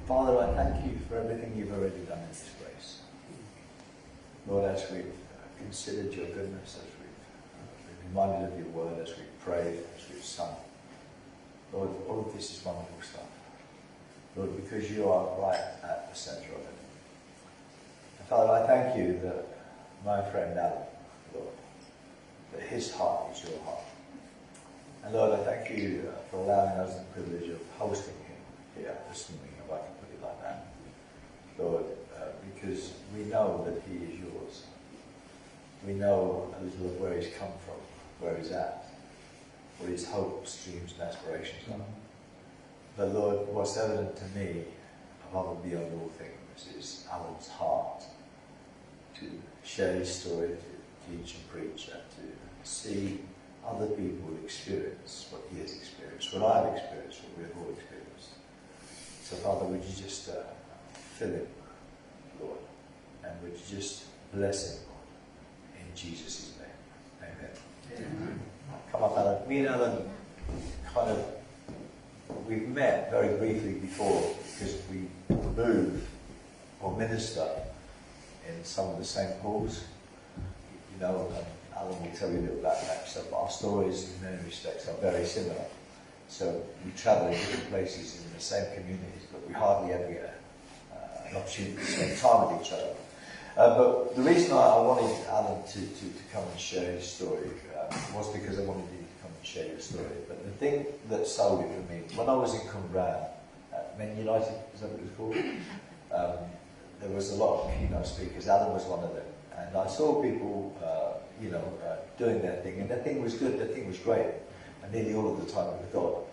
Father, I thank you for everything you've already done in this place. Lord, as we've considered your goodness, as we've been reminded of your word, as we've prayed, as we've sung, Lord, all of this is wonderful stuff. Lord, because you are right at the centre of it. And Father, I thank you that my friend Allen, Lord, that his heart is your heart. And Lord, I thank you for allowing us the privilege of hosting him here this morning, if I can put it like that. Lord, because we know that he is yours. We know a little of where he's come from, where he's at, what his hopes, dreams and aspirations are. But Lord, what's evident to me, above and beyond all things, is Alan's heart to share his story, to teach and preach, and to see other people experience what he has experienced, what I've experienced, what we've all experienced. So Father, would you just fill him, Lord, and would you just bless him, Lord, in Jesus' name. Amen. Amen. Come up, Alan. Me and Alan we've met very briefly before because we move or minister in some of the same halls. You know, Alan will tell you a little about that. So our stories in many respects are very similar. So we travel in different places in the same communities, but we hardly ever get an opportunity to spend time with each other. But the reason I wanted Alan to come and share his story was because I wanted you to come and share your story. But the thing that sold it for me, when I was in Cumbrae, Men United, is that what it was called? There was a lot of keynote speakers. Alan was one of them. And I saw people, doing their thing. And their thing was good, their thing was great. And nearly all of the time with God.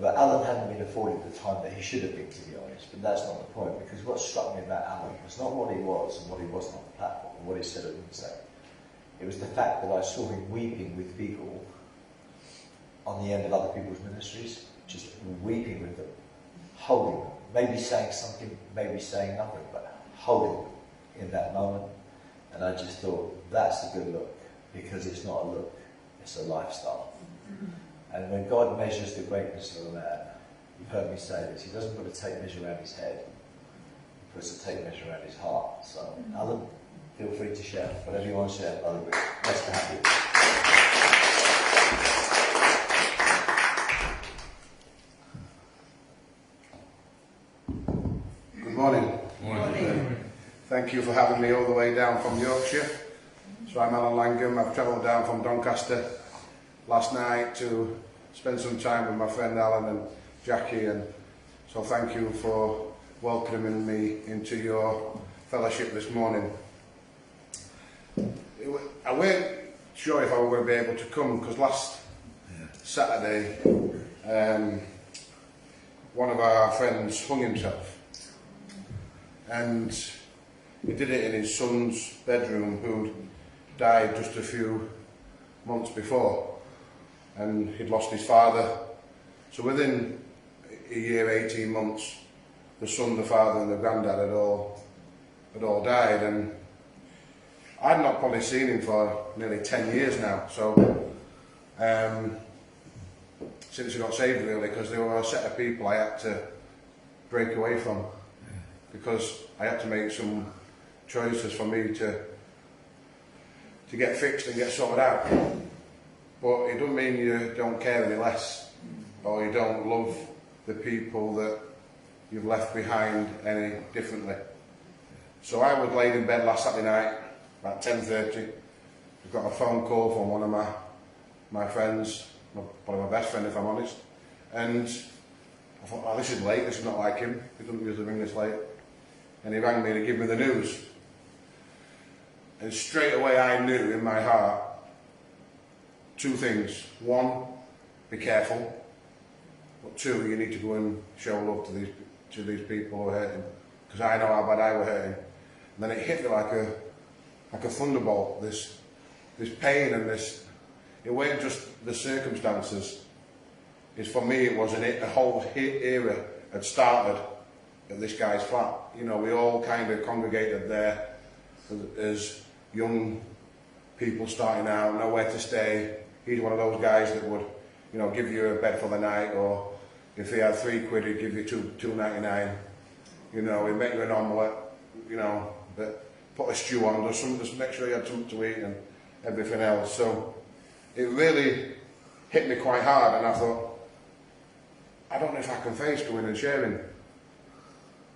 But Alan hadn't been afforded the time that he should have been, to be honest. But that's not the point, because what struck me about Alan was not what he was and what he wasn't on the platform, and what he said or didn't say. It was the fact that I saw him weeping with people on the end of other people's ministries, just weeping with them, holding them, maybe saying something, maybe saying nothing, but holding them in that moment. And I just thought, that's a good look, because it's not a look, it's a lifestyle. And when God measures the greatness of a man, you've heard me say this, he doesn't put a tape measure around his head, he puts a tape measure around his heart. So, Alan, feel free to share whatever you want to share, brother. Nice to have you. Good morning. Morning. Thank you for having me all the way down from Yorkshire. So I'm Allen Langham. I've travelled down from Doncaster last night to spend some time with my friend Alan and Jackie, and so thank you for welcoming me into your fellowship this morning. I weren't sure if I were going to be able to come because last Saturday one of our friends hung himself, and he did it in his son's bedroom, who died just a few months before, and he'd lost his father. So within a year, 18 months, the son, the father and the granddad had all died, and I'd not probably seen him for nearly 10 years now. So since he got saved, really, because there were a set of people I had to break away from, because I had to make some choices for me to get fixed and get sorted out. But it doesn't mean you don't care any less, or you don't love the people that you've left behind any differently. So I was laid in bed last Saturday night, about 10:30. I got a phone call from one of my friends, probably my best friend if I'm honest. And I thought, oh, this is late, this is not like him. He doesn't usually ring this late. And he rang me to give me the news. And straight away I knew in my heart two things. One, be careful. But two, you need to go and show love to these people who are hurting. Because I know how bad I were hurting. And then it hit me like a thunderbolt. This pain and this. It wasn't just the circumstances. It's for me. It was a whole era had started at this guy's flat. You know, we all kind of congregated there as young people starting out, nowhere to stay. He's one of those guys that would, you know, give you a bed for the night or if he had £3, he'd give you £2.99. You know, he'd make you an omelette, you know, but put a stew on, just make sure you had something to eat and everything else. So it really hit me quite hard, and I thought, I don't know if I can face going and sharing.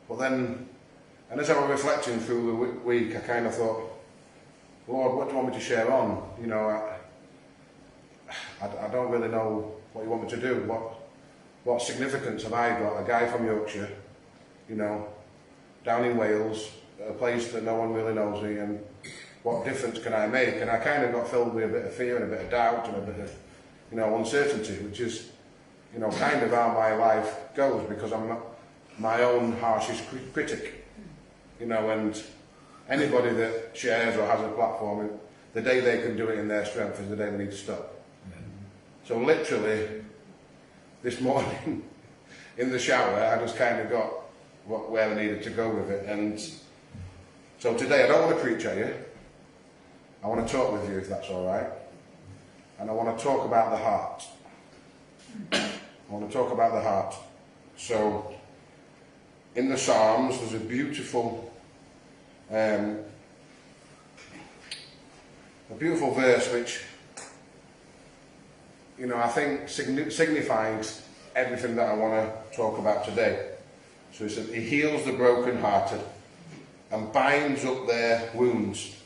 But then, and as I was reflecting through the week, I kind of thought, Lord, what do you want me to share on? You know, I don't really know what you want me to do. What significance have I got? A guy from Yorkshire, you know, down in Wales, a place that no one really knows me, and what difference can I make? And I kind of got filled with a bit of fear and a bit of doubt and a bit of, you know, uncertainty, which is, you know, kind of how my life goes, because I'm not my own harshest critic, you know, and anybody that shares or has a platform, the day they can do it in their strength is the day they need to stop. So literally, this morning, in the shower, I just kind of got where I needed to go with it. And so today, I don't want to preach at you. I want to talk with you, if that's all right. And I want to talk about the heart. I want to talk about the heart. So, in the Psalms, there's a beautiful verse which, you know, I think signifies everything that I want to talk about today. So it says, he heals the brokenhearted and binds up their wounds.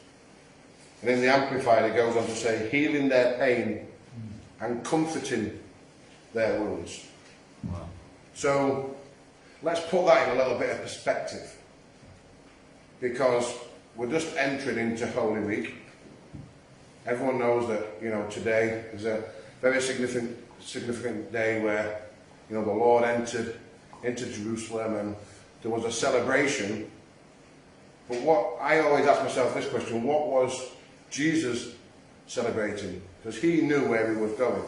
And in the Amplified it goes on to say, healing their pain and comforting their wounds. Wow. So let's put that in a little bit of perspective, because we're just entering into Holy Week. Everyone knows that, you know, today is a very significant day where, you know, the Lord entered into Jerusalem and there was a celebration. But what I always ask myself this question, what was Jesus celebrating? Because he knew where he was going.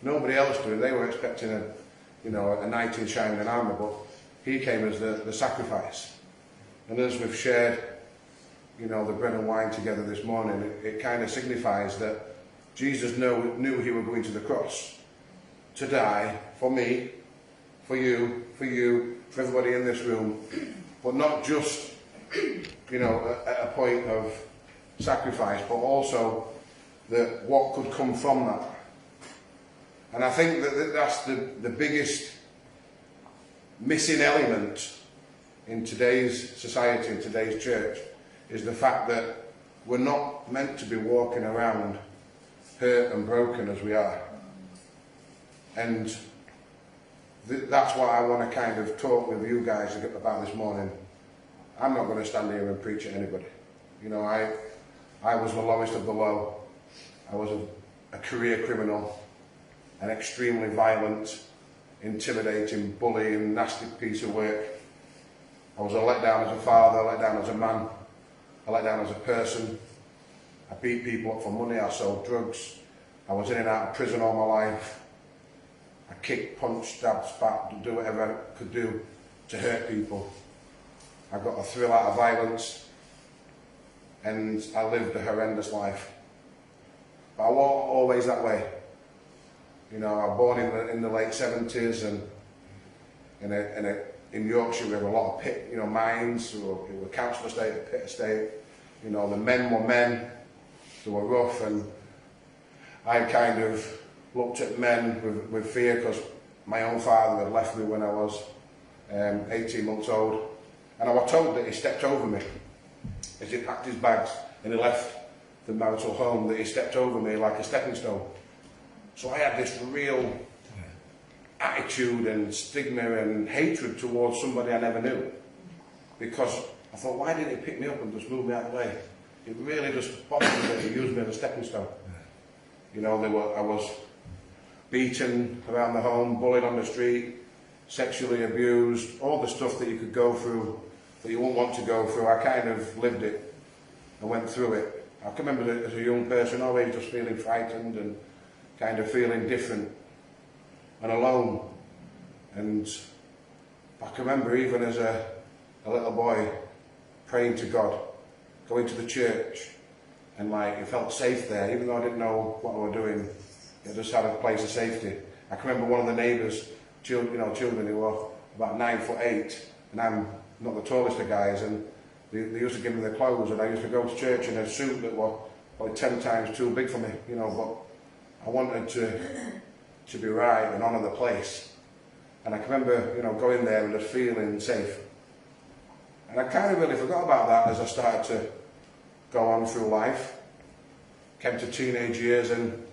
Nobody else did. They were expecting a knight in shining armour, but he came as the sacrifice. And as we've shared, you know, the bread and wine together this morning, it kind of signifies that Jesus knew he was going to the cross to die for me, for you, for everybody in this room, but not just, you know, at a point of sacrifice, but also that what could come from that. And I think that that's the biggest missing element in today's society, in today's church, is the fact that we're not meant to be walking around hurt and broken as we are. And that's what I want to kind of talk with you guys about this morning. I'm not going to stand here and preach at anybody. You know, I was the lowest of the low. I was a career criminal, an extremely violent, intimidating, bullying, nasty piece of work. I was a letdown as a father, a letdown as a man, a letdown as a person. I beat people up for money, I sold drugs. I was in and out of prison all my life. I kicked, punched, stabbed, spat, do whatever I could do to hurt people. I got a thrill out of violence, and I lived a horrendous life. But I wasn't always that way. You know, I was born in the late 70s, and in Yorkshire we have a lot of pit, you know, mines. We were council estate, a pit estate. You know, the men were men. They were rough, and I kind of looked at men with fear, because my own father had left me when I was 18 months old, and I was told that he stepped over me as he packed his bags and he left the marital home, that he stepped over me like a stepping stone. So I had this real attitude and stigma and hatred towards somebody I never knew, because I thought, why didn't he pick me up and just move me out of the way? It really just bothered me that he used me as a stepping stone. You know, I was beaten around the home, bullied on the street, sexually abused, all the stuff that you could go through that you wouldn't want to go through. I kind of lived it and went through it. I can remember as a young person always just feeling frightened and kind of feeling different and alone. And I can remember even as a little boy praying to God, going to the church, and like it felt safe there, even though I didn't know what I was doing. It just had a place of safety. I can remember one of the neighbours children who were about 9'8", and I'm not the tallest of guys, and they used to give me their clothes, and I used to go to church in a suit that was like 10 times too big for me, but I wanted to be right and honour the place. And I can remember, going there and just feeling safe. And I kind of really forgot about that as I started to go on through life, came to teenage years, and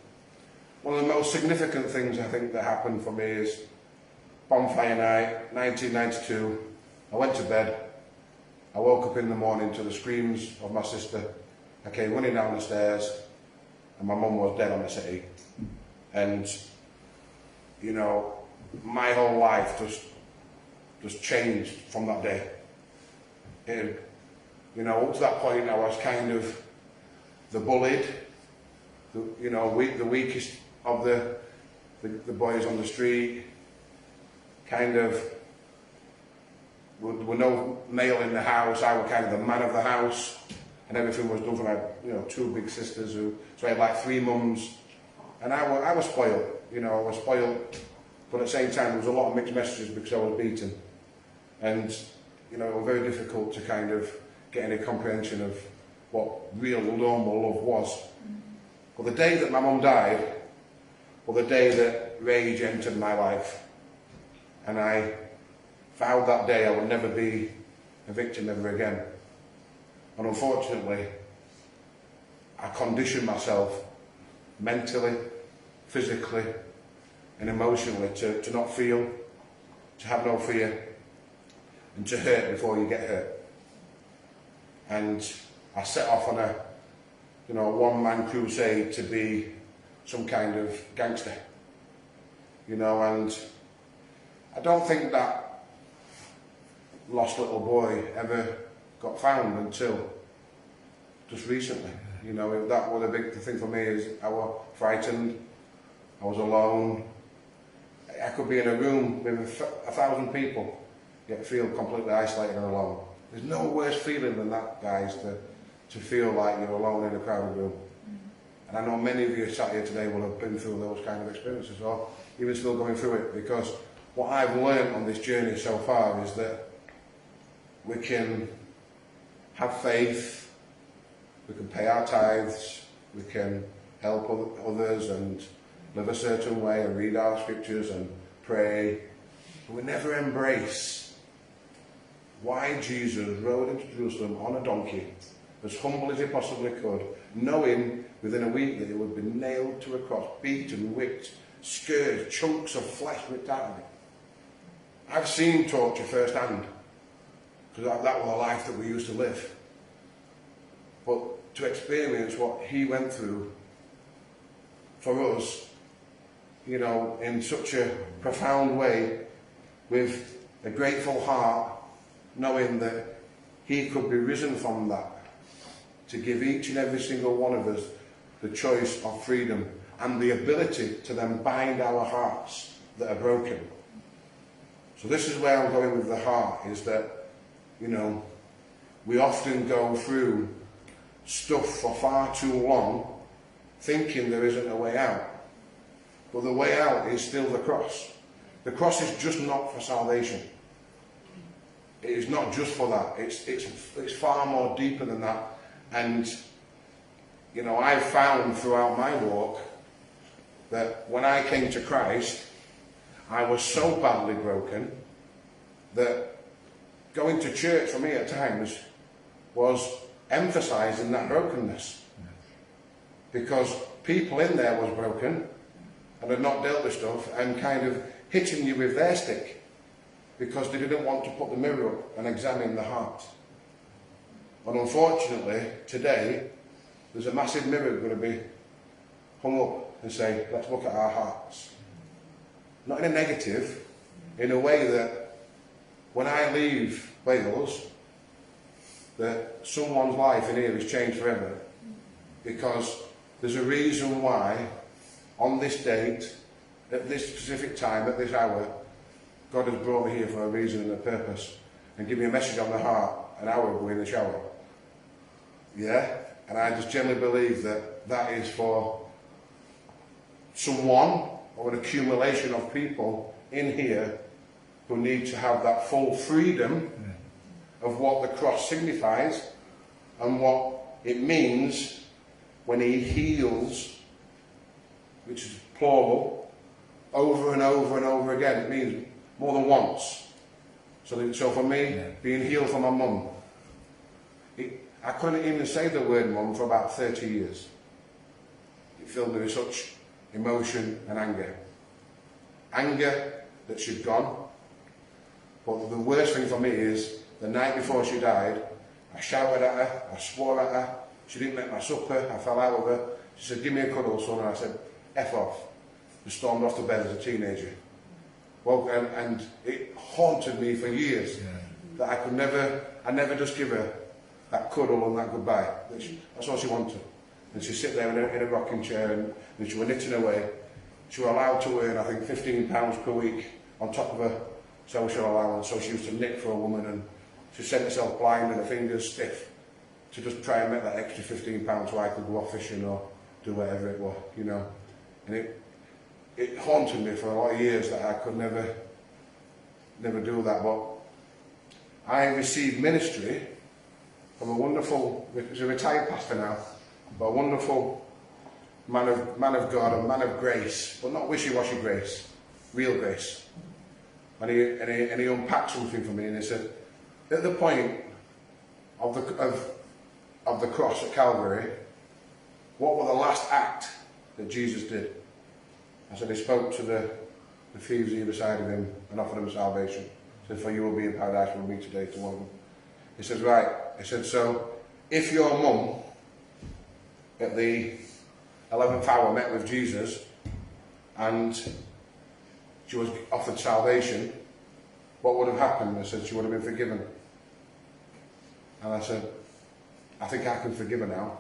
one of the most significant things I think that happened for me is bonfire night, 1992. I went to bed. I woke up in the morning to the screams of my sister. I came running down the stairs, and my mum was dead on the settee. And, my whole life just changed from that day. Up to that point I was kind of the bullied, the weakest of the boys on the street, kind of, there were no male in the house. I was kind of the man of the house, and everything was done for my, 2 big sisters so I had like 3 mums, and I was spoiled, I was spoiled, but at the same time there was a lot of mixed messages because I was beaten, and, it was very difficult to kind of get any comprehension of what real normal love was. But the day that my mum died, was the day that rage entered my life, and I vowed that day I would never be a victim ever again. And unfortunately, I conditioned myself mentally, physically and emotionally to not feel, to have no fear, and to hurt before you get hurt. And I set off on a one-man crusade to be some kind of gangster, and I don't think that lost little boy ever got found until just recently. That was a big thing for me, is I was frightened, I was alone. I could be in a room with 1,000 people, yet feel completely isolated and alone. There's no worse feeling than that, guys, to feel like you're alone in a crowded room. And I know many of you sat here today will have been through those kind of experiences, or even still going through it, because what I've learned on this journey so far is that we can have faith, we can pay our tithes, we can help others and live a certain way and read our scriptures and pray, but we never embrace why Jesus rode into Jerusalem on a donkey, as humble as he possibly could, knowing within a week that he would be nailed to a cross, beaten, whipped, scourged, chunks of flesh ripped out of it. I've seen torture firsthand, because that was a life that we used to live. But to experience what he went through for us, in such a profound way, with a grateful heart, knowing that he could be risen from that, to give each and every single one of us the choice of freedom and the ability to then bind our hearts that are broken. So this is where I'm going with the heart, is that, we often go through stuff for far too long thinking there isn't a way out. But the way out is still the cross. The cross is just not for salvation. It is not just for that. It's far more deeper than that. And, I've found throughout my walk that when I came to Christ, I was so badly broken that going to church for me at times was emphasising that brokenness. Because people in there was broken and had not dealt with stuff, and kind of hitting you with their stick because they didn't want to put the mirror up and examine the heart. And unfortunately, today, there's a massive mirror going to be hung up and say, let's look at our hearts. Not in a negative, in a way that when I leave Wales, that someone's life in here is changed forever. Because there's a reason why, on this date, at this specific time, at this hour, God has brought me here for a reason and a purpose, and give me a message on the heart, and I will go in the shower. Yeah? And I just generally believe that that is for someone, or an accumulation of people in here who need to have that full freedom of what the cross signifies and what it means when he heals, which is plural, over and over and over again. It means more than once. So for me, being healed from my mum, I couldn't even say the word mum for about 30 years. It filled me with such emotion and anger. Anger that she'd gone. But the worst thing for me is, the night before she died, I shouted at her, I swore at her, she didn't make my supper, I fell out with her. She said, give me a cuddle, son, and I said, F off. I stormed off to bed as a teenager. Well, and it haunted me for years, that I never just give her that cuddle and that goodbye. That's all she wanted. And she'd sit there in a rocking chair and she was knitting away. She was allowed to earn, I think, £15 per week on top of her social allowance. So she used to knit for a woman, and she sent herself blind and her fingers stiff to just try and make that extra £15 so I could go off fishing or do whatever it was, you know. And it haunted me for a lot of years that I could never do that. But I received ministry from a wonderful, he's a retired pastor now, but a wonderful man of God, a man of grace, but not wishy-washy grace, real grace. And he unpacked something for me, and he said, at the point of the cross at Calvary, what was the last act that Jesus did? I said, he spoke to the thieves either side of him and offered them salvation. He said, for you will be in paradise with me today, to one of them. He said, right. He said, so if your mum at the 11th hour met with Jesus and she was offered salvation, what would have happened? I said, she would have been forgiven. And I said, I think I can forgive her now.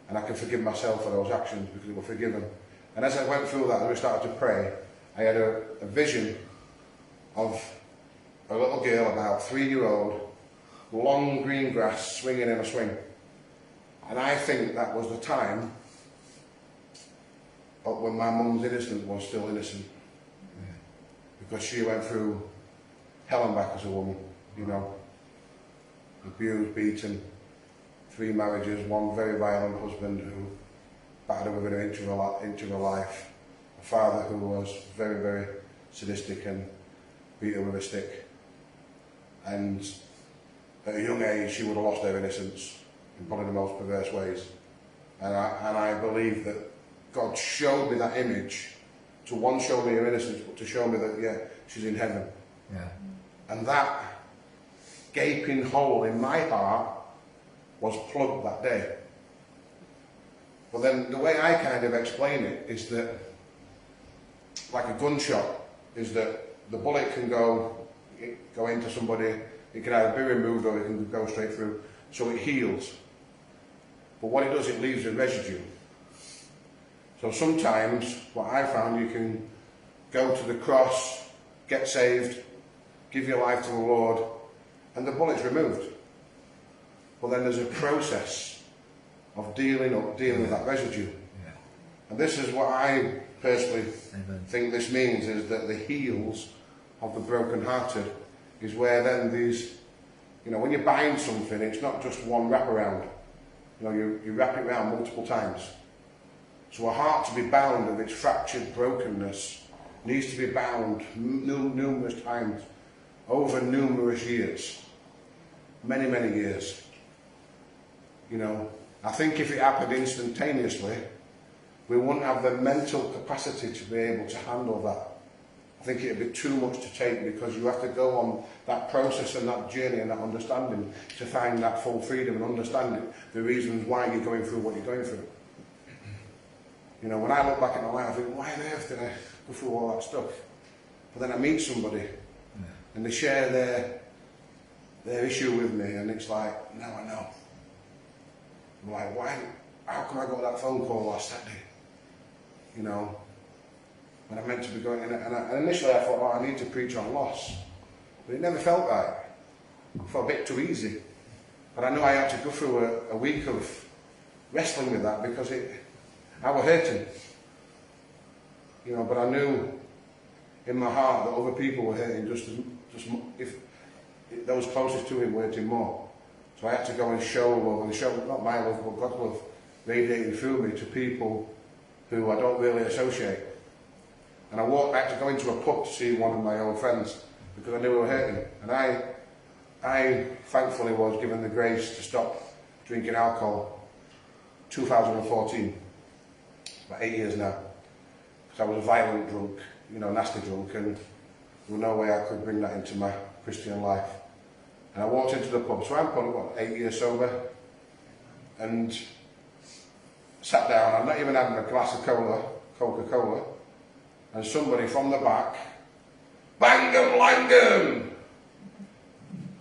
And I can forgive myself for those actions because they were forgiven. And as I went through that, and we started to pray, I had a vision of a little girl, about 3-year-old, long green grass, swinging in a swing. And I think that was the time when my mum's innocence was still innocent. Because she went through hell and back as a woman, you know. Abused, beaten, 3 marriages, 1 very violent husband who battered her within an inch of her life, a father who was very, very sadistic and beat her with a stick. And at a young age she would have lost her innocence in probably the most perverse ways. And I believe that God showed me that image to, one, show me her innocence, but to show me that, yeah, she's in heaven. Yeah. And that gaping hole in my heart was plugged that day. But then the way I kind of explain it is that, like a gunshot, is that the bullet can go into somebody, it can either be removed or it can go straight through, so it heals. But what it does, it leaves a residue. So sometimes, what I found, you can go to the cross, get saved, give your life to the Lord, and the bullet's removed. But then there's a process of dealing with that residue. Yeah. And this is what I personally think this means, is that the heels of the brokenhearted is where then these, you know, when you bind something, it's not just one wraparound. You know, you wrap it around multiple times. So a heart to be bound of its fractured brokenness needs to be bound numerous times, over numerous years. Many, many years. You know, I think if it happened instantaneously, we wouldn't have the mental capacity to be able to handle that. I think it would be too much to take, because you have to go on that process and that journey and that understanding to find that full freedom and understanding the reasons why you're going through what you're going through. You know, when I look back at my life, I think, why on earth did I go through all that stuff? But then I meet somebody and they share their issue with me, and it's like, now I know. I'm like, why? How come I got that phone call last Saturday? You know, when I meant to be going in it. And initially I thought, oh, I need to preach on loss. But it never felt right. It felt a bit too easy. But I knew I had to go through a week of wrestling with that, because I was hurting. You know, but I knew in my heart that other people were hurting if those closest to him were hurting more. So I had to go and show love, and show not my love, but God's love radiating through me to people who I don't really associate. And I had to go into a pub to see one of my old friends because I knew they were hurting. And I thankfully was given the grace to stop drinking alcohol 2014, about 8 years now. Because I was a violent drunk, nasty drunk, and there was no way I could bring that into my Christian life. And I walked into the pub, so I'm probably, 8 years sober, and sat down. I'm not even having a glass of Coca-Cola, and somebody from the back, Langham, Langham!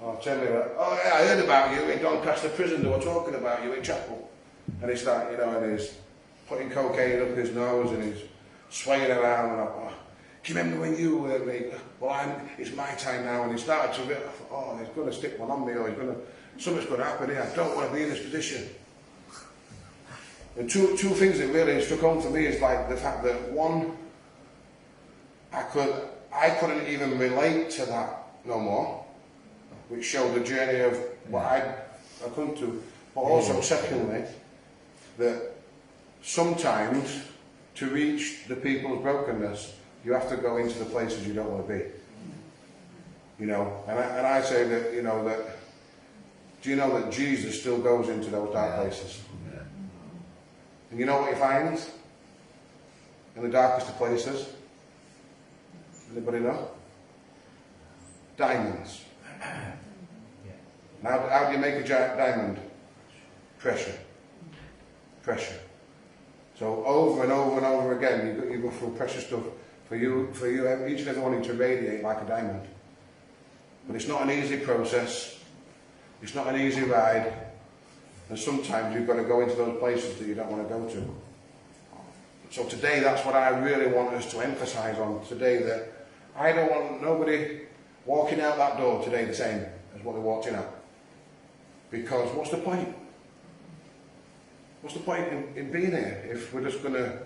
Oh, tell me that. Oh yeah, I heard about you in Doncaster prison. They were talking about you in chapel. And it's that, and he's putting cocaine up his nose and he's swaying around. And I thought, do you remember when you were me? Well, it's my time now. And he started to I thought, oh, he's going to stick one on me, or something's going to happen here. I don't want to be in this position. And two things that really struck home for me is like the fact that one, I couldn't even relate to that no more, which showed the journey of what I'd come to. But also, secondly, that sometimes to reach the people's brokenness, you have to go into the places you don't want to be. And I say that, do you know that Jesus still goes into those dark places? Yeah. And you know what he finds in the darkest of places? Anybody know? Diamonds. Now, how do you make a diamond? Pressure. Pressure. So over and over and over again, you go through pressure stuff for you, each and every one to radiate like a diamond. But it's not an easy process. It's not an easy ride. And sometimes you've got to go into those places that you don't want to go to. So today, that's what I really want us to emphasise on today, that I don't want nobody walking out that door today the same as what they walked in at. Because what's the point? What's the point in being here if we're just going to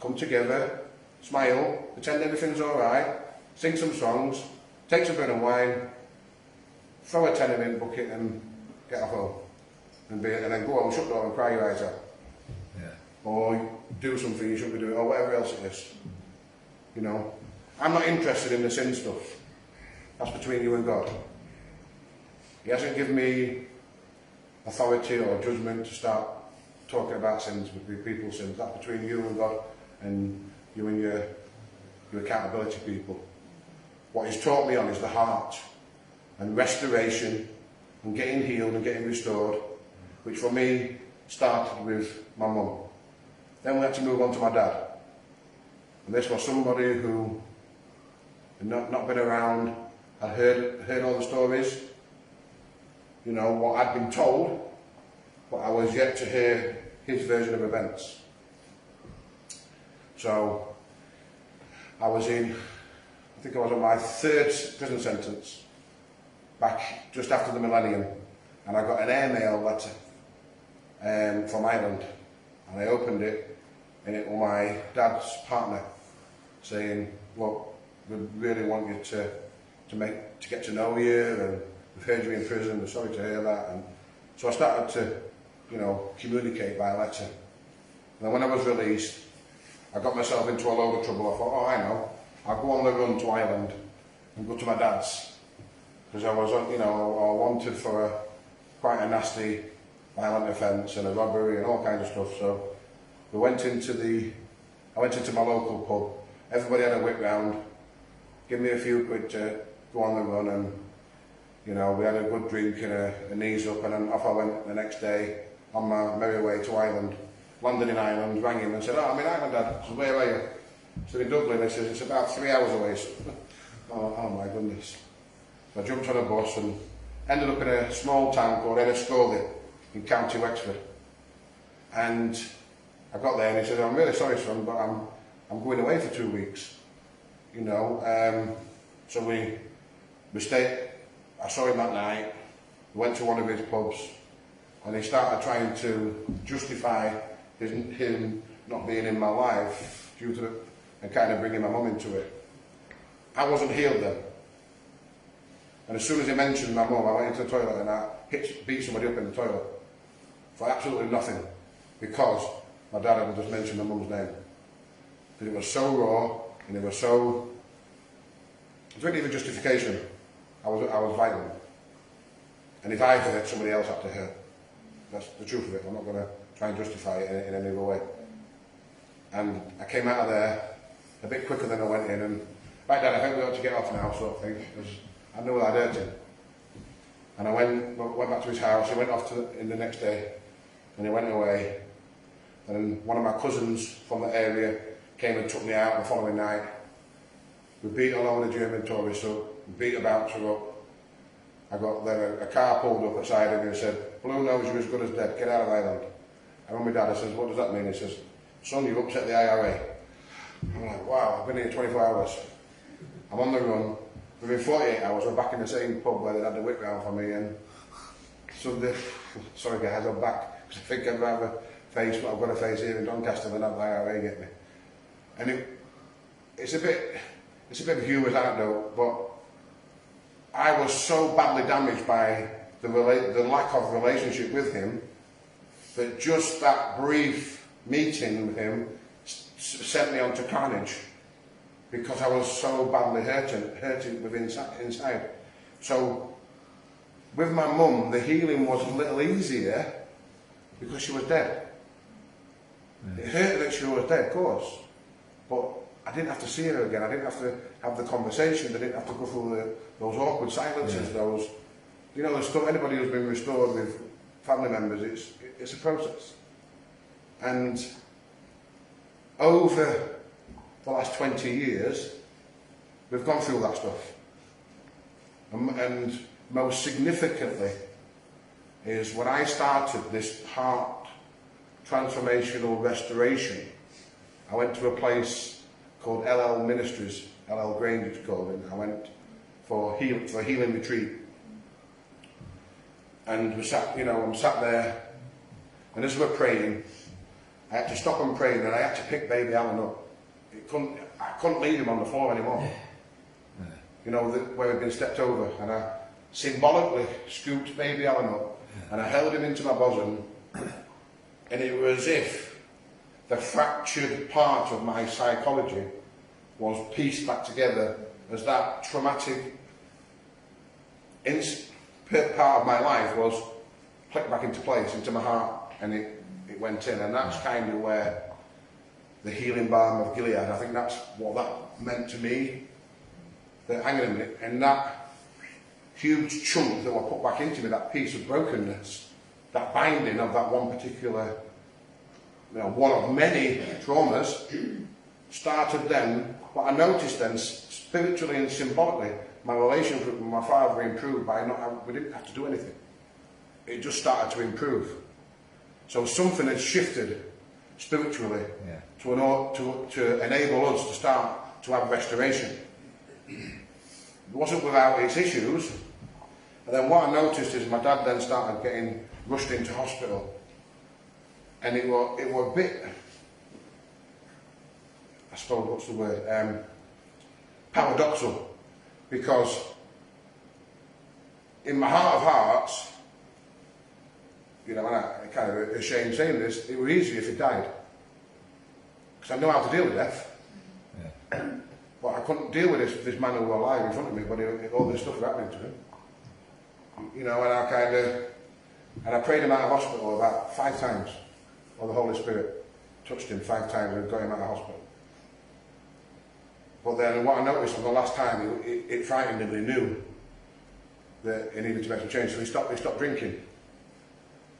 come together, smile, pretend everything's alright, sing some songs, take some bread and wine, throw a tenner in the bucket and get off home. And then go home, shut the door and cry your eyes out. Yeah. Or do something you shouldn't be doing, or whatever else it is. I'm not interested in the sin stuff. That's between you and God. He hasn't given me authority or judgment to start talking about sins, with people's sins. That's between you and God, and you and your accountability people. What he's taught me on is the heart, and restoration, and getting healed and getting restored, which for me started with my mum. Then we had to move on to my dad. And this was somebody who had not been around, had heard all the stories, what I'd been told, but I was yet to hear his version of events. So I think I was on my 3rd prison sentence, back just after the millennium, and I got an airmail letter from Ireland, and I opened it, and it was my dad's partner saying, look, we really want you to get to know you, and we've heard you in prison, we're sorry to hear that. And so I started to communicate by letter. And then when I was released, I got myself into a load of trouble. I thought, oh, I know, I'll go on the run to Ireland and go to my dad's, because I was, wanted for quite a nasty, violent offence and a robbery and all kinds of stuff. So I went into my local pub. Everybody had a whip round, give me a few quid to go on the run, and we had a good drink and a knees up, and then off I went the next day on my merry way to Ireland. Landed in Ireland, rang him and said, oh, I'm in Ireland, Dad. I said, where are you? I said, in Dublin. He says, it's about 3 hours away. So, oh my goodness. So I jumped on a bus and ended up in a small town called Enniscorthy in County Wexford. And I got there and he said, I'm really sorry, son, but I'm going away for 2 weeks. So we stayed. I saw him that night, went to one of his pubs, and he started trying to justify him not being in my life due to and kind of bringing my mum into it. I wasn't healed then. And as soon as he mentioned my mum, I went into the toilet and I beat somebody up in the toilet for absolutely nothing, because my dad had just mentioned my mum's name. Because it was so raw, and it was so... It wasn't even justification. I was violent. And if I hurt, somebody else had to hurt. That's the truth of it. I'm not going to try and justify it in any other way. And I came out of there a bit quicker than I went in, and right, Dad, I think we ought to get off now, sort of thing, because I knew I'd hurt him. And I went back to his house. He went off in the next day, and he went away. And one of my cousins from the area came and took me out the following night. We beat a load of German tourists up, we beat a bouncer up. I got there, a car pulled up outside of me and said, "Blue knows you're as good as dead, get out of Ireland." I rang my dad, I says, "What does that mean?" He says, "Son, you've upset the IRA. I'm like, wow, I've been here 24 hours. I'm on the run. Within 48 hours, we're back in the same pub where they had the whip round for me, and Sunday, sorry guys, I'm back, because I think I'd rather face what I've got to face here in Doncaster than have the IRA get me." And it's a bit of a humorous anecdote, but I was so badly damaged by the lack of relationship with him that just that brief meeting with him sent me on to carnage, because I was so badly hurting within inside. So with my mum, the healing was a little easier because she was dead. Yeah. It hurt that she was dead, of course, but I didn't have to see her again. I didn't have to have the conversation. I didn't have to go through those awkward silences. Yeah. Those, you know, the stuff. Anybody who's been restored with family members, it's a process. And over the last 20 years, we've gone through that stuff. And most significantly is when I started this heart transformational restoration, I went to a place called LL Ministries, LL Grange it's called, and I went for a healing retreat. And we sat, I'm sat there, and as we're praying, I had to stop and praying, and I had to pick baby Allen up. I couldn't leave him on the floor anymore. Yeah. You know, where he'd been stepped over, and I symbolically scooped baby Allen up, and I held him into my bosom, and it was as if the fractured part of my psychology was pieced back together as that traumatic part of my life was clicked back into place, into my heart, and it went in. And that's kind of where the healing balm of Gilead, I think that's what that meant to me. That, hang on a minute, and that huge chunk that was put back into me, that piece of brokenness, that binding of that one particular, one of many traumas, started then. What I noticed then, spiritually and symbolically, my relationship with my father improved by we didn't have to do anything. It just started to improve. So something had shifted spiritually to enable us to start to have restoration. It wasn't without its issues. And then what I noticed is my dad then started getting rushed into hospital. And it was a bit, I suppose, what's the word, paradoxal, because in my heart of hearts, and I'm kind of ashamed saying this, it was easy if he died, because I know how to deal with death. Yeah. But I couldn't deal with this man who was alive in front of me, but all this stuff was happening to him. And I prayed him out of hospital about 5 times. Or the Holy Spirit touched him 5 times and got him out of hospital. But then what I noticed on the last time, it frightened him, he knew that he needed to make some change, so he stopped drinking.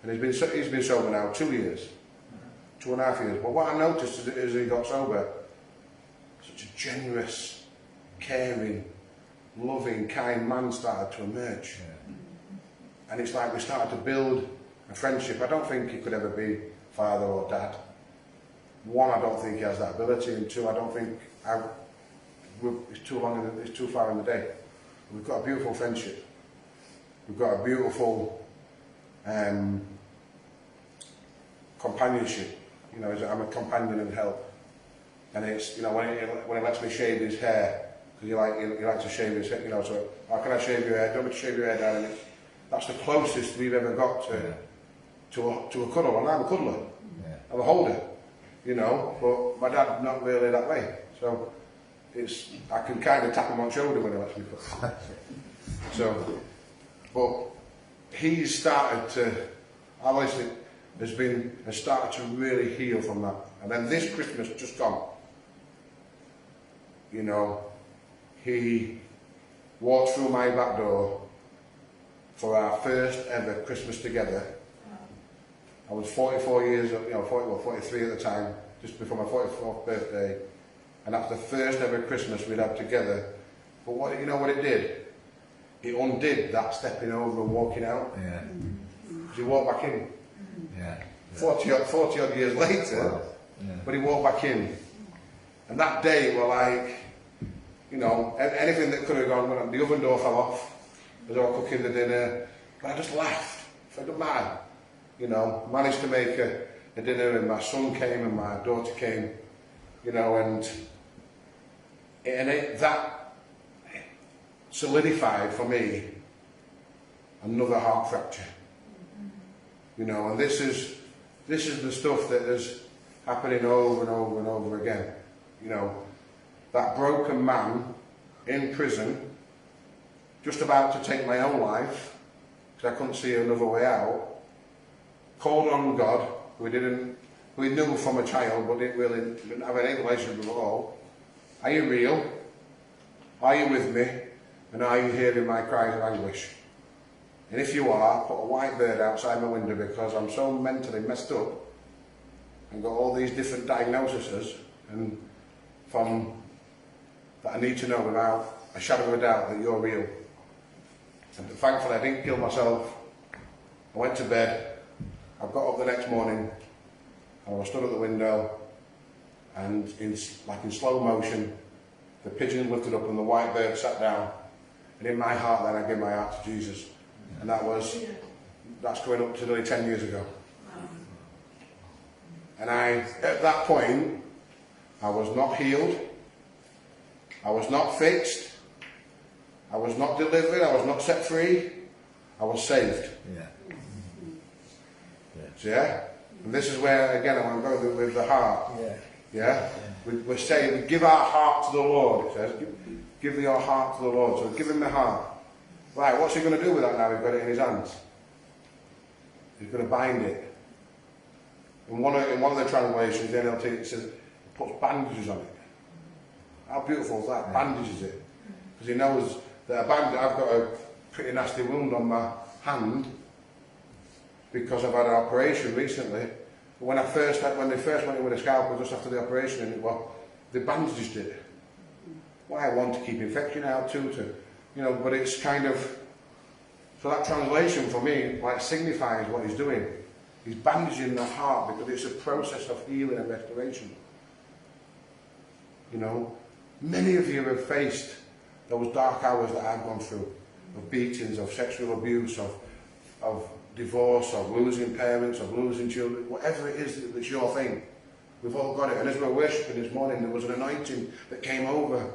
And he's been sober now 2 years, 2.5 years. But what I noticed as he got sober, such a generous, caring, loving, kind man started to emerge. Yeah. And it's like we started to build a friendship. I don't think he could ever be father or dad. 1, I don't think he has that ability, and 2, I don't think it's too far in the day. We've got a beautiful friendship. We've got a beautiful companionship. I'm a companion and help. And it's when he lets me shave his hair because you like to shave his head, you know, so how can I shave your hair? Don't want me to shave your hair down, and that's the closest we've ever got to a cuddle, and I'm a cuddler, I'm a holder, you know, but my dad not really that way, so I can kind of tap him on the shoulder when he lets me put. So, but he's started to, obviously, has started to really heal from that. And then this Christmas just gone, you know, he walked through my back door for our first ever Christmas together. I was 44 years, you know, 43 at the time, just before my 44th birthday. And that's the first ever Christmas we'd had together. But what, you know what it did? It undid that stepping over and walking out. Yeah. He walked back in. Yeah. 40 odd years later, Wow. Yeah. but he walked back in. And that day were like, you know, anything that could have gone, when the oven door fell off, as I was cooking the dinner, but I just laughed. It doesn't matter. You know, managed to make a dinner, and my son came and my daughter came, you know, and that solidified for me another heart fracture. You know, and this is the stuff that is happening over and over and over again. You know, that broken man in prison, just about to take my own life, because I couldn't see another way out, called on God, who he knew from a child, but didn't have any relationship with at all. Are you real? Are you with me? And are you hearing my cries of anguish? And if you are, put a white bird outside my window, because I'm so mentally messed up and got all these different diagnoses and that I need to know without a shadow of a doubt that you're real. And thankfully I didn't kill myself. I went to bed. I got up the next morning and I was stood at the window, and in slow motion the pigeon lifted up and the white bird sat down, and in my heart then I gave my heart to Jesus. And that's going up to nearly 10 years ago. And at that point, I was not healed, I was not fixed, I was not delivered, I was not set free, I was saved. Yeah. So, yeah? And this is where, again, I want to go with the heart. Yeah. Yeah? We're saying, give our heart to the Lord, it says. Give your heart to the Lord. So give him the heart. Right, what's he going to do with that now? He's got it in his hands. He's going to bind it. In one of the translations, the NLT, it says, he puts bandages on it. How beautiful is that? Bandages it. Because he knows that I've got a pretty nasty wound on my hand because I've had an operation recently. But when they first went in with a scalpel just after the operation, and they bandaged it. Why? One, to keep infection out, two, to, you know, but it's kind of, so that translation for me like signifies what he's doing. He's bandaging the heart because it's a process of healing and restoration. You know, many of you have faced those dark hours that I've gone through, of beatings, of sexual abuse, of divorce, of losing parents, of losing children, whatever it is that's your thing. We've all got it. And as we were worshipping this morning, there was an anointing that came over.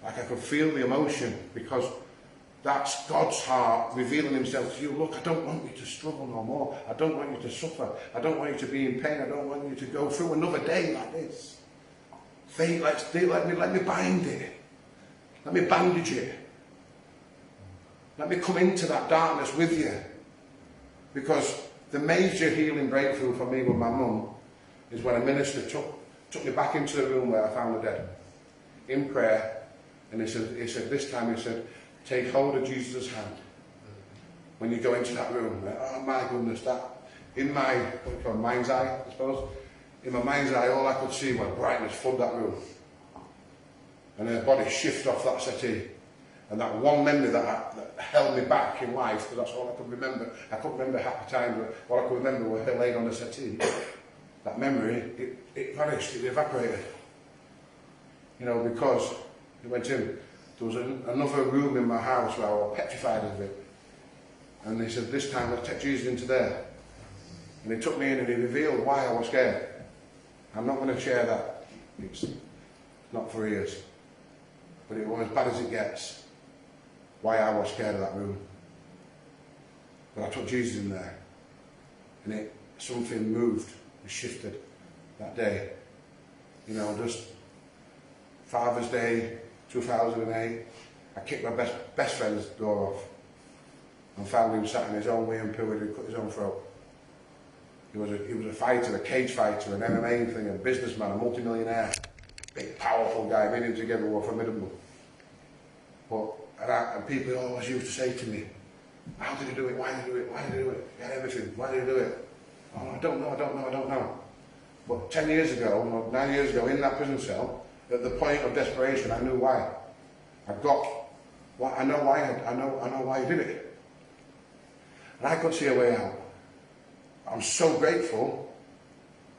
Like I could feel the emotion, because that's God's heart revealing himself to you. Look, I don't want you to struggle no more. I don't want you to suffer. I don't want you to be in pain. I don't want you to go through another day like this. Let me bind it. Let me bandage it. Let me come into that darkness with you. Because the major healing breakthrough for me with my mum is when a minister took me back into the room where I found her dead, in prayer. And he said, this time he said, take hold of Jesus' hand when you go into that room. Oh my goodness, that, in my, what do you call it, mind's eye, I suppose. In my mind's eye, all I could see was brightness flood that room. And her body shift off that settee. And that one memory that held me back in life, because that's all I could remember. I couldn't remember half the time, but all I could remember was her laying on the settee. That memory, it vanished, it evaporated. You know, because it went in. There was another room in my house where I was petrified of it. And he said, this time let's take Jesus into there. And he took me in and he revealed why I was scared. I'm not going to share that. It's not for ears. but it was as bad as it gets. Why I was scared of that room. But I took Jesus in there, and something moved and shifted that day. You know, just Father's Day 2008, I kicked my best friend's door off and found him sat in his own wee and poo and he'd cut his own throat. He was a fighter, a cage fighter, an MMA thing, a businessman, a multimillionaire, big powerful guy. Me and him together were formidable. And people always used to say to me, how did he do it? Why did he do it? Why did he do it? He had everything. Why did he do it? Oh, I don't know. But 10 years ago, or 9 years ago, in that prison cell, at the point of desperation, I knew why. I know why he did it. And I could see a way out. I'm so grateful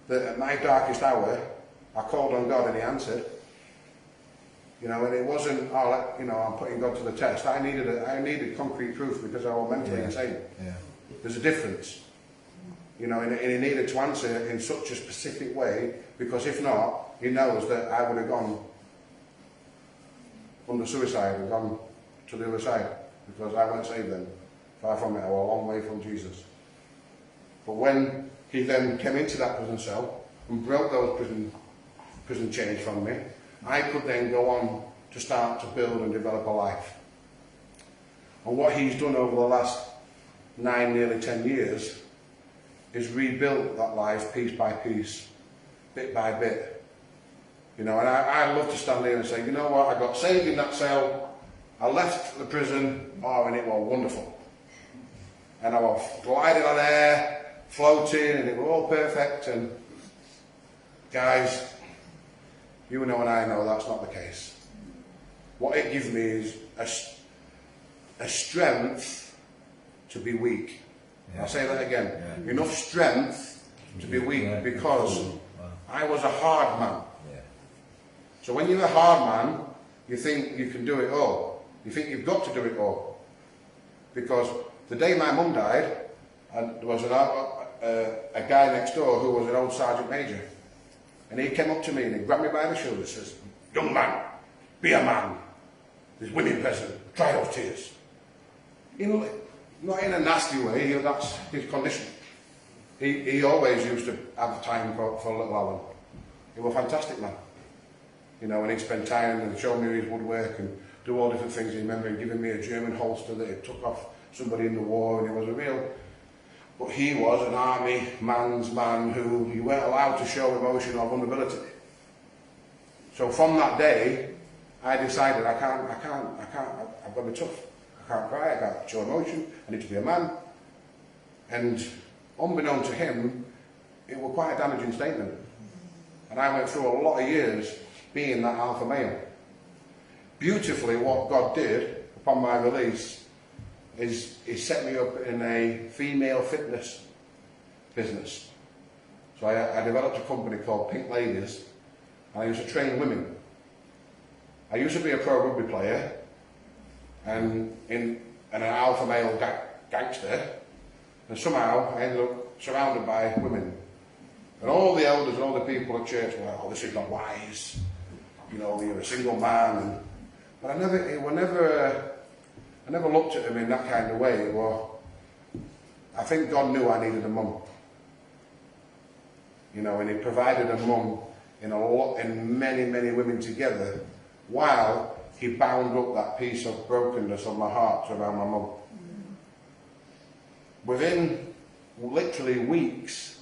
that at my darkest hour, I called on God and he answered. You know, and it wasn't, I'm putting God to the test. I needed concrete proof because I was mentally insane. Yeah. There's a difference. You know, and he needed to answer in such a specific way, because if not, he knows that I would have gone under suicide and gone to the other side, because I weren't saved then. Far from it, I was a long way from Jesus. But when he then came into that prison cell and broke those prison chains from me, I could then go on to start to build and develop a life. And what he's done over the last 9, nearly 10 years is rebuilt that life piece by piece, bit by bit. You know, and I love to stand there and say, you know what, I got saved in that cell, I left the prison, and it was wonderful. And I was gliding on air, floating, and it was all perfect. And guys, you know and I know that's not the case. What it gives me is a strength to be weak. Yeah. I'll say that again. Yeah. Enough strength to be weak, because I was a hard man. Yeah. So when you're a hard man, you think you can do it all. You think you've got to do it all. Because the day my mum died, and there was a guy next door who was an old sergeant major. And he came up to me and he grabbed me by the shoulder and says, young man, be a man. There's women present. Dry those tears. You know, not in a nasty way, that's his condition. He always used to have time for little Alan. He was a fantastic man. You know, and he'd spend time and show me his woodwork and do all different things. I remember him giving me a German holster that he took off somebody in the war, and he was a real... But he was an army man's man who you weren't allowed to show emotion or vulnerability. So from that day, I decided I've got to be tough. I can't cry, I can't show emotion, I need to be a man. And unbeknown to him, it was quite a damaging statement. And I went through a lot of years being that alpha male. Beautifully, what God did upon my release is he set me up in a female fitness business. So I developed a company called Pink Ladies, and I used to train women. I used to be a pro rugby player and an alpha male gangster, and somehow I ended up surrounded by women. And all the elders and all the people at church were like, oh, this is not wise. You know, you're a single man. But I never looked at him in that kind of way. Well, I think God knew I needed a mum. You know, and he provided a mum in many, many women together, while he bound up that piece of brokenness of my heart around my mum. Within literally weeks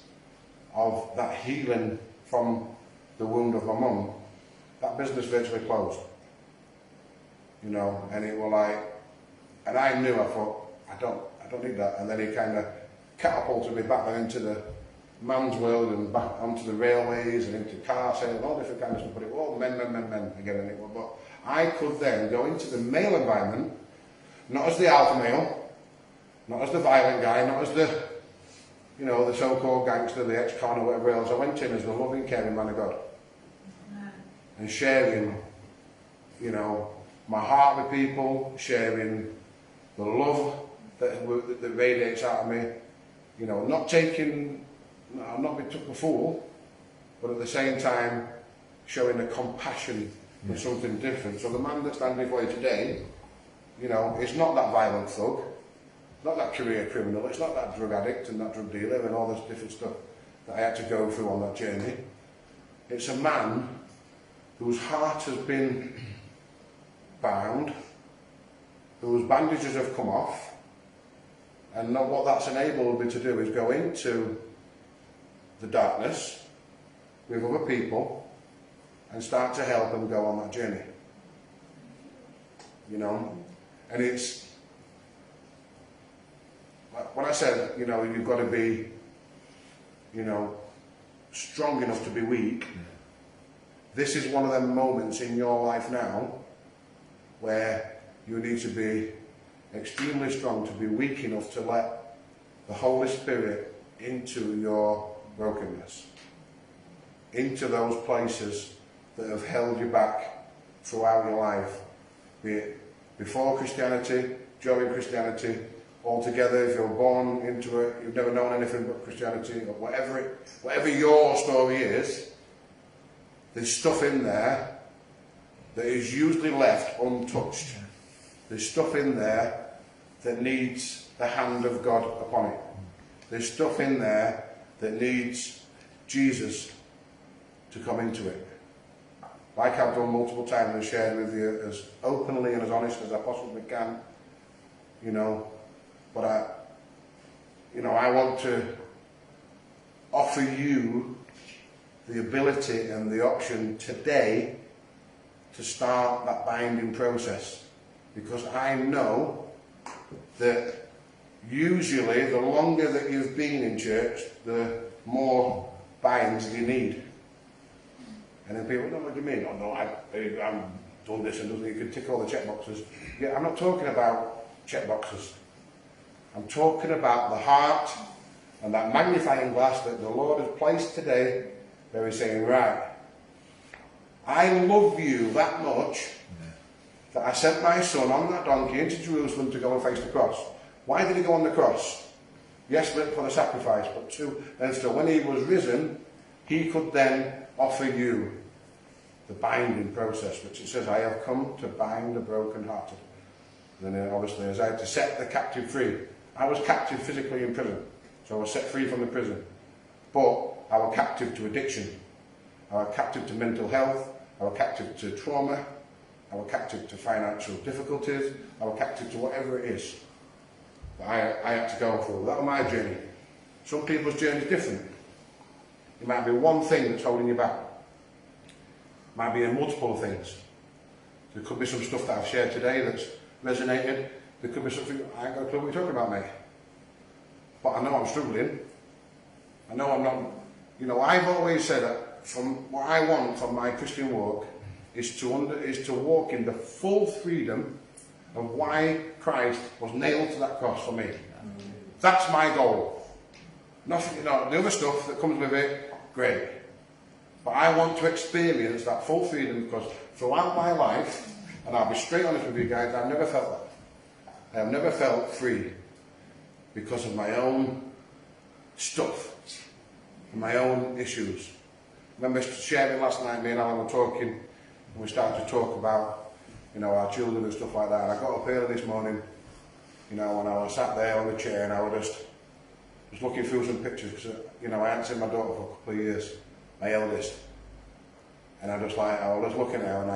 of that healing from the wound of my mum, that business virtually closed. You know, and it was like, and I knew, I thought, I don't need that. And then he kind of catapulted me back into the man's world and back onto the railways and into car sales and all different kind of stuff. But it was all men again. And it was, but I could then go into the male environment, not as the alpha male, not as the violent guy, not as the, you know, the so-called gangster, the ex-con or whatever else. I went in as the loving, caring man of God. And sharing, you know, my heart with people, sharing the love that radiates out of me, you know, not being took a fool, but at the same time showing the compassion but something different. So the man that stands before you today, you know, is not that violent thug, not that career criminal, it's not that drug addict and that drug dealer and all this different stuff that I had to go through on that journey. It's a man whose heart has been bound, whose bandages have come off, and what that's enabled me to do is go into the darkness with other people and start to help them go on that journey. You know, and it's, when I said, you know, you've got to be, you know, strong enough to be weak, this is one of them moments in your life now where you need to be extremely strong to be weak enough to let the Holy Spirit into your brokenness, into those places that have held you back throughout your life, be it before Christianity, during Christianity, altogether, if you're born into it, you've never known anything but Christianity, or whatever your story is, there's stuff in there that is usually left untouched. There's stuff in there that needs the hand of God upon it. There's stuff in there that needs Jesus to come into it. Like I've done multiple times and shared with you as openly and as honest as I possibly can, you know, but I want to offer you the ability and the option today to start that binding process, because I know that usually the longer that you've been in church, the more binds you need. And then people, no, what do you mean? Oh no, I'm done this and done that. You can tick all the check boxes. Yeah, I'm not talking about check boxes. I'm talking about the heart and that magnifying glass that the Lord has placed today, where He's saying, right, I love you that much that I sent my son on that donkey into Jerusalem to go and face the cross. Why did He go on the cross? Yes, for the sacrifice, but two, and so when He was risen, He could then offer you the binding process, which it says, I have come to bind the brokenhearted. And then obviously, as I had to set the captive free, I was captive physically in prison, so I was set free from the prison. But I was captive to addiction, I was captive to mental health, I was captive to trauma, I was captive to financial difficulties, I was captive to whatever it is that I had to go through. That was my journey. Some people's journey is different. It might be one thing that's holding you back. It might be a multiple of things. There could be some stuff that I've shared today that's resonated. There could be something, I ain't got a clue what you're talking about, mate. But I know I'm struggling. I know I'm not, you know, I've always said that from what I want from my Christian walk is to walk in the full freedom of why Christ was nailed to that cross for me. That's my goal. Nothing, you know, the other stuff that comes with it, great. But I want to experience that full freedom, because throughout my life, and I'll be straight honest with you guys, I've never felt that. I have never felt free because of my own stuff and my own issues. I remember sharing last night, me and Alan were talking, and we started to talk about, you know, our children and stuff like that. And I got up early this morning, you know, and I was sat there on the chair, and I was just looking through some pictures, because, you know, I hadn't seen my daughter for a couple of years, my eldest. And I was just looking at her, and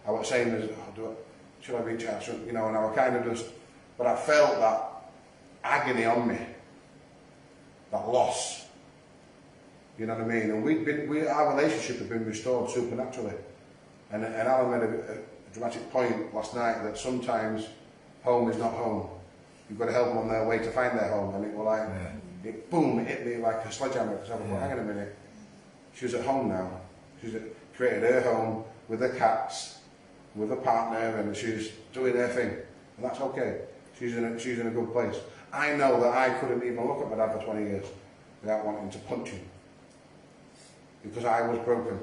I was saying, should I reach out? You know, and I was kind of just, but I felt that agony on me, that loss. You know what I mean? And our relationship had been restored supernaturally. And Alan made a dramatic point last night that sometimes home is not home. You've got to help them on their way to find their home. And it was like, boom, it hit me like a sledgehammer. Because I was like, hang on a minute. She's at home now. She's created her home with her cats, with a partner, and she's doing her thing. And that's okay. She's in a good place. I know that I couldn't even look at my dad for 20 years without wanting to punch him. Because I was broken.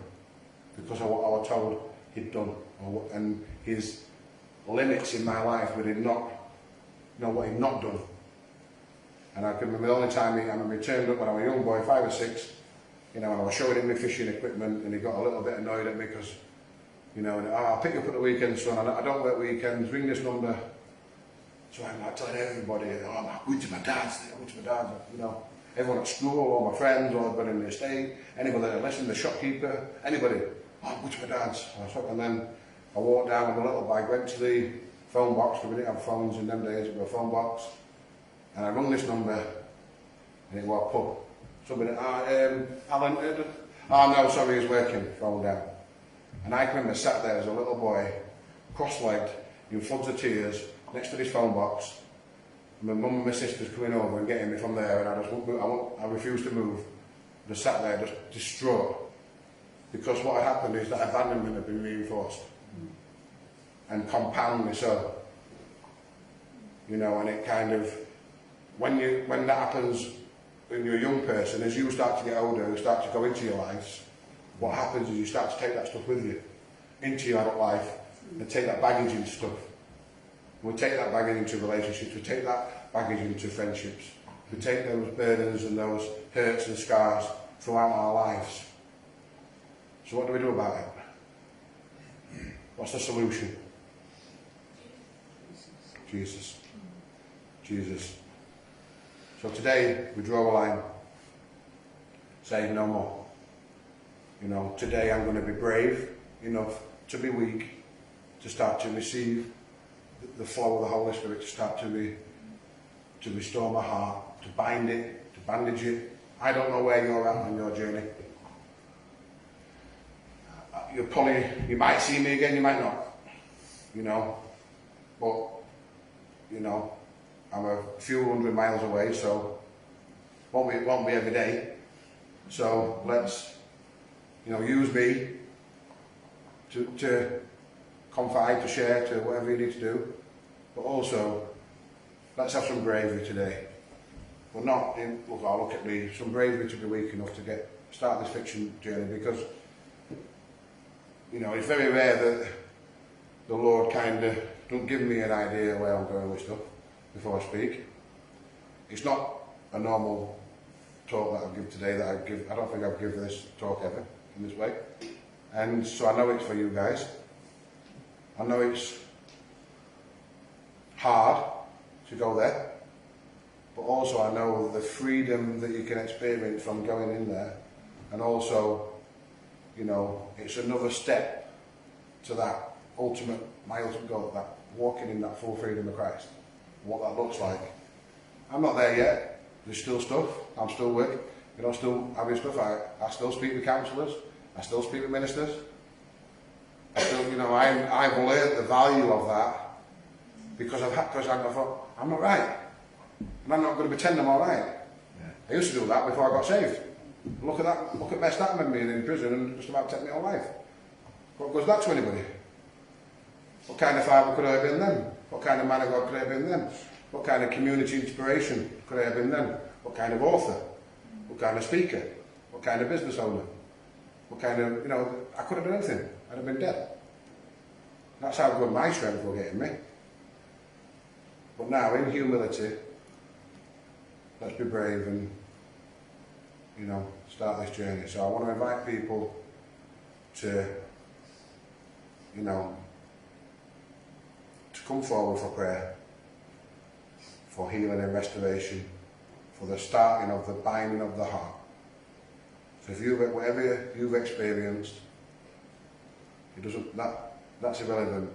Because of what I was told he'd done. And his limits in my life with him not, you know, what he'd not done. And I can remember the only time he turned up when I was a young boy, 5 or 6, you know, and I was showing him my fishing equipment, and he got a little bit annoyed at me because You know, and, I'll pick you up at the weekend, son, I don't work weekends, ring this number. So I'm like telling everybody, I'm going to my dad's, you know. Everyone at school, all my friends, all everybody in the estate, anybody that listened, the shopkeeper, anybody. I'm going to my dad's. And then I walked down with a little bag, went to the phone box, because we didn't have phones in them days, we had a phone box. And I rung this number, and it was pub. Somebody, Allen, no, sorry, he's working, phone down. And I can remember sat there as a little boy, cross-legged, in floods of tears, next to this phone box. My mum and my sisters coming over and getting me from there, and I refused to move. I just sat there, just distraught. Because what had happened is that abandonment had been reinforced. And compoundly so. You know, and it kind of, when that happens when you're a young person, as you start to get older, you start to go into your lives, what happens is you start to take that stuff with you into your adult life, and take that baggage into stuff. We take that baggage into relationships, we take that baggage into friendships, we take those burdens and those hurts and scars throughout our lives. So what do we do about it? What's the solution? Jesus. Jesus. So today we draw a line, saying no more. You know, today I'm going to be brave enough to be weak, to start to receive the flow of the Holy Spirit, to start to restore my heart, to bind it, to bandage it. I don't know where you're at on your journey. You might see me again, you might not. You know, but you know, I'm a few hundred miles away, so it won't be every day. So let's, you know, use me to confide, to share, to whatever you need to do. But also, let's have some bravery today. But not in, look at me, some bravery to be weak enough to start this fiction journey, because, you know, it's very rare that the Lord kind of don't give me an idea where I'm going with stuff before I speak. It's not a normal talk that I give today I don't think I've given this talk ever in this way. And so I know it's for you guys. I know it's hard to go there, but also I know the freedom that you can experience from going in there, and also, you know, it's another step to that ultimate milestone goal, that walking in that full freedom of Christ, what that looks like. I'm not there yet. There's still stuff. I'm still working. You know, still having stuff. I still speak with counsellors. I still speak with ministers. I still, you know, I've learned the value of that because I thought, I'm not right. And I'm not going to pretend I'm all right. Yeah. I used to do that before I got saved. Look at that. Look at mess that made me in prison and just about take my own life. What goes that to anybody? What kind of father could I have been then? What kind of man of God could I have been then? What kind of community inspiration could I have been then? What kind of author? What kind of speaker? What kind of business owner? What kind of, you know, I could have been anything. I'd have been dead. That's how good my strength will get in me. But now, in humility, let's be brave and, you know, start this journey. So I want to invite people to, you know, to come forward for prayer, for healing and restoration, for the starting of the binding of the heart. So if whatever you've experienced, it doesn't, that's irrelevant.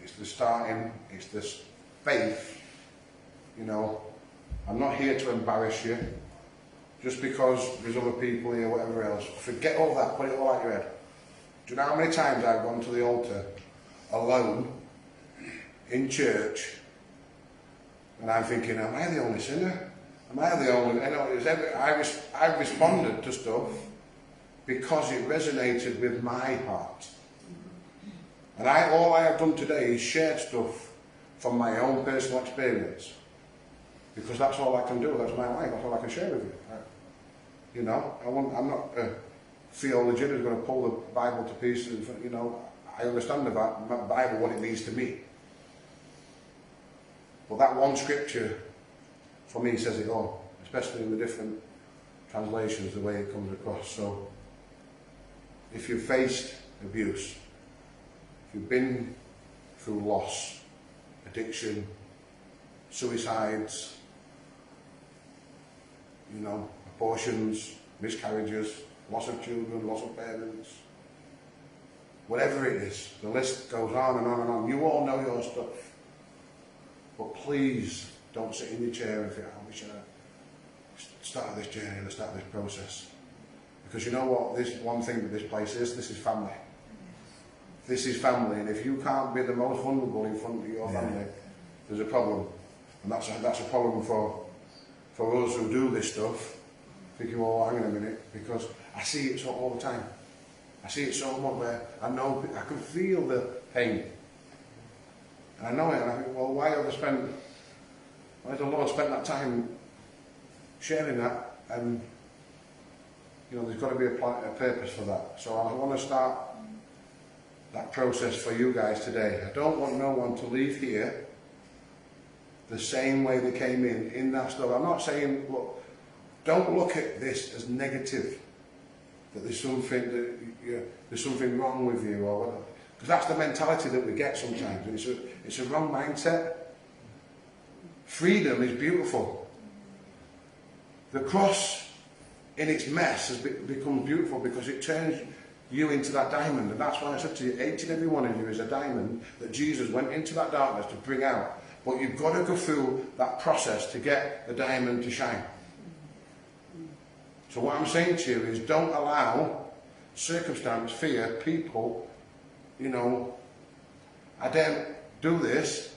It's the starting, it's this faith. You know, I'm not here to embarrass you just because there's other people here, whatever else. Forget all that, put it all out your head. Do you know how many times I've gone to the altar alone in church and I'm thinking, am I the only sinner? Am I the only, you know, I've responded to stuff because it resonated with my heart. And all I have done today is shared stuff from my own personal experience. Because that's all I can do, that's my life, that's all I can share with you. You know, I'm not a theologian who's going to pull the Bible to pieces, you know, I understand the Bible, what it means to me. But that one scripture, for me, says it all, especially in the different translations, the way it comes across. So, if you've faced abuse, you've been through loss, addiction, suicides, you know, abortions, miscarriages, loss of children, loss of parents, whatever it is, the list goes on and on and on. You all know your stuff. But please don't sit in your chair and think, we should start this journey and start this process. Because you know what, this one thing that this place is, this is family. This is family, and if you can't be the most vulnerable in front of your family, there's a problem. And that's a problem for us who do this stuff, thinking, well, hang on a minute, because I see it all the time. I see it so much where I know, I can feel the pain. And I know it, and I think, well, why has the Lord spent that time sharing that? And, you know, there's got to be a purpose for that. So I want to start that process for you guys today. I don't want no one to leave here the same way they came in that stuff. I'm not saying, look, don't look at this as negative, that there's something wrong with you or whatever. Because that's the mentality that we get sometimes. It's a wrong mindset. Freedom is beautiful. The cross in its mess has become beautiful because it turns you into that diamond. And that's why I said to you, each and every one of you is a diamond that Jesus went into that darkness to bring out. But you've got to go through that process to get the diamond to shine. So what I'm saying to you is, don't allow circumstance, fear, people, you know, I daren't do this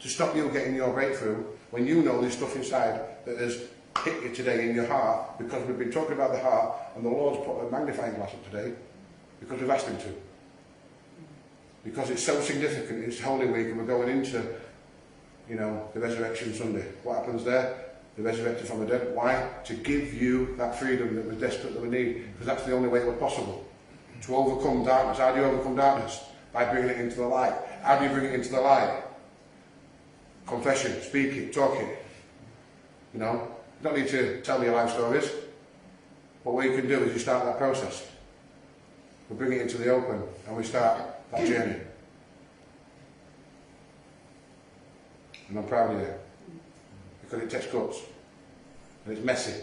to stop you getting your breakthrough when you know there's stuff inside that has hit you today in your heart, because we've been talking about the heart and the Lord's put a magnifying glass up today because we've asked him to. Because it's so significant, it's Holy Week and we're going into, you know, the Resurrection Sunday. What happens there? The resurrected from the dead. Why? To give you that freedom that we desperately need, because that's the only way it was possible. To overcome darkness. How do you overcome darkness? By bringing it into the light. How do you bring it into the light? Confession, speak it, talk it. You know, you don't need to tell me your life stories. But what you can do is you start that process. We bring it into the open and we start that journey. And I'm proud of you. Because it takes guts. And it's messy.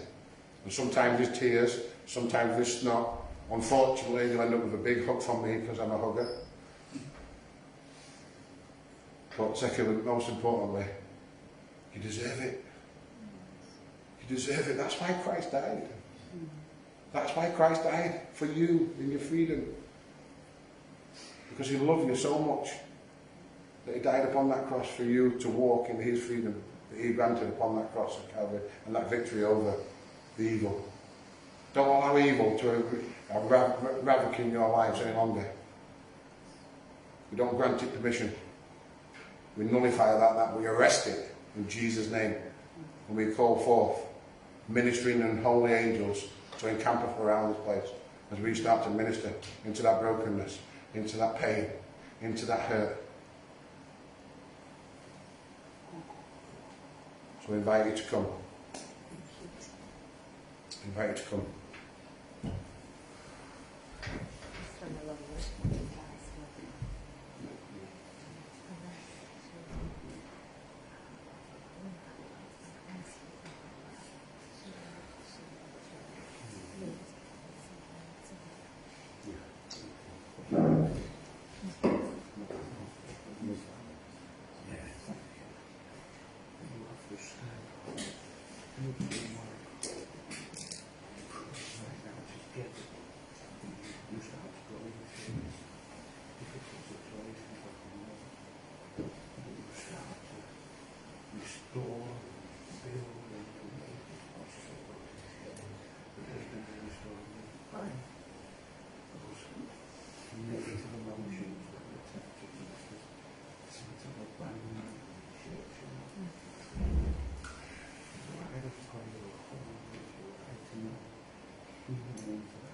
And sometimes there's tears, sometimes there's snot. Unfortunately, you'll end up with a big hug from me because I'm a hugger. But secondly, most importantly, you deserve it. You deserve it. That's why Christ died. That's why Christ died, for you in your freedom. Because he loved you so much that he died upon that cross for you to walk in his freedom that he granted upon that cross at Calvary, and that victory over the evil. Don't allow evil to ravage in your lives any longer. We don't grant it permission. We nullify that we arrest it in Jesus' name. And we call forth ministering and holy angels to encamp around this place as we start to minister into that brokenness, into that pain, into that hurt. So I invite you to come. I invite you to come. Mm-hmm.